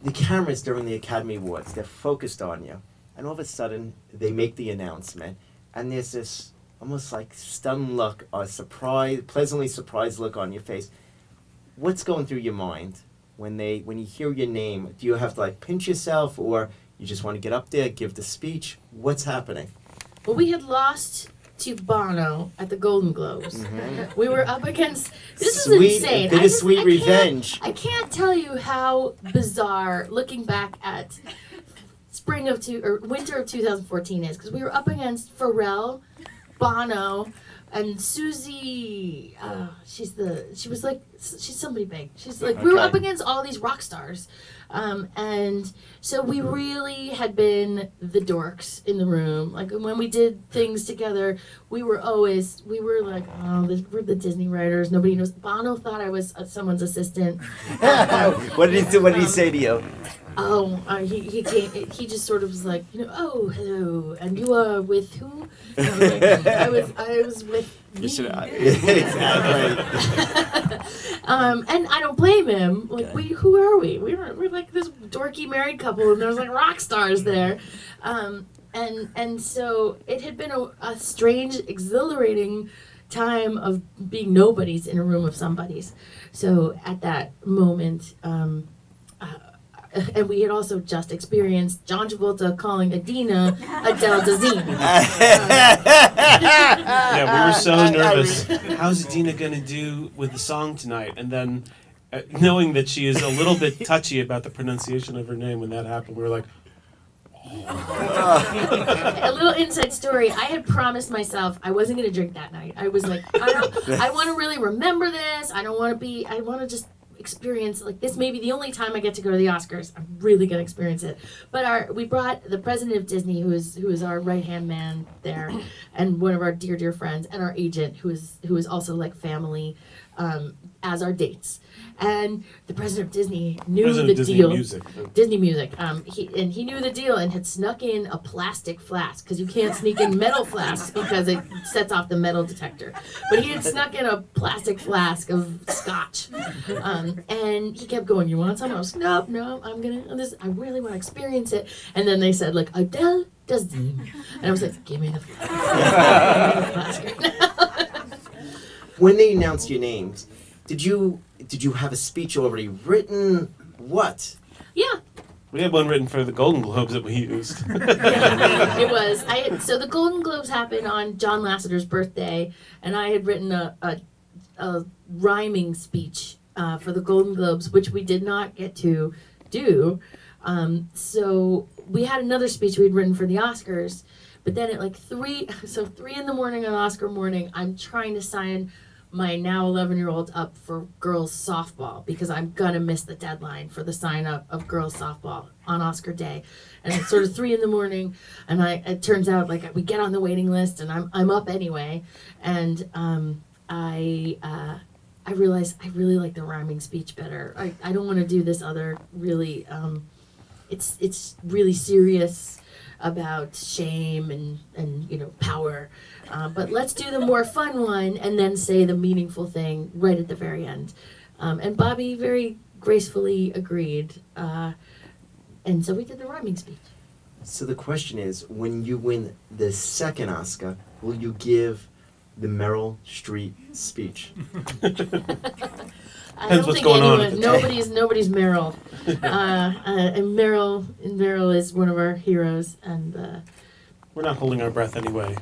the cameras during the Academy Awards, they're focused on you. And all of a sudden, they make the announcement, and there's this almost like stunned look, or pleasantly surprised look on your face. What's going through your mind when you hear your name? Do you have to like pinch yourself, or you just want to get up there, give the speech? What's happening? Well, we had lost to Bono at the Golden Globes. Mm-hmm. We were up against, this is insane. Bittersweet revenge. I can't tell you how bizarre looking back at winter of 2014 is, because we were up against Pharrell, Bono, and Susie. She's somebody big. She's like, we were up against all these rock stars. And so we really had been the dorks in the room. Like when we did things together, we were like, oh, we're the Disney writers. Nobody knows. Bono thought I was someone's assistant. What did he say to you? Oh, he came. He just sort of was like, oh, hello, and you are with who? And I was with me. Exactly. And I don't blame him. Like, who are we? We're like this dorky married couple, and there's like rock stars there, and so it had been a strange, exhilarating time of being nobodies in a room of somebodies. So at that moment. And we had also just experienced John Travolta calling Adina Adele Dazeem. Yeah, we were so nervous. How's Adina going to do with the song tonight? And then knowing that she is a little bit touchy about the pronunciation of her name when that happened, we were like, A little inside story. I had promised myself I wasn't going to drink that night. I was like, I want to really remember this. I want to just experience, like, this may be the only time I get to go to the Oscars. I'm really gonna experience it. But we brought the president of Disney, who is our right hand man there, and one of our dear friends, and our agent, who is also like family, as our dates. And the president of Disney knew the deal. Disney Music. He knew the deal and had snuck in a plastic flask, because you can't sneak in metal flasks because it sets off the metal detector. But he had snuck in a plastic flask of scotch, and he kept going, "You want some?" I was, "No, I really want to experience it." And then they said, like, "Adele Dazeem," and I was like, "Give me the flask." When they announced your names, did you have a speech already written? What? Yeah. We had one written for the Golden Globes that we used. Yeah, it was. So the Golden Globes happened on John Lasseter's birthday, and I had written a rhyming speech for the Golden Globes, which we did not get to do. So we had another speech we'd written for the Oscars, but then at like 3 in the morning on Oscar morning, I'm trying to sign my now 11-year-old up for girls softball, because I'm gonna miss the deadline for the sign up of girls softball on Oscar day. And it's sort of 3 in the morning, and it turns out, like, we get on the waiting list, and I'm up anyway, and I realize I really like the rhyming speech better. I don't want to do this other really it's really serious about shame and power. But let's do the more fun one and then say the meaningful thing right at the very end. And Bobby very gracefully agreed. And so we did the rhyming speech. So the question is, when you win the second Oscar, will you give the Meryl Streep speech? I don't think anyone, nobody's Meryl. And Meryl is one of our heroes, and we're not holding our breath anyway.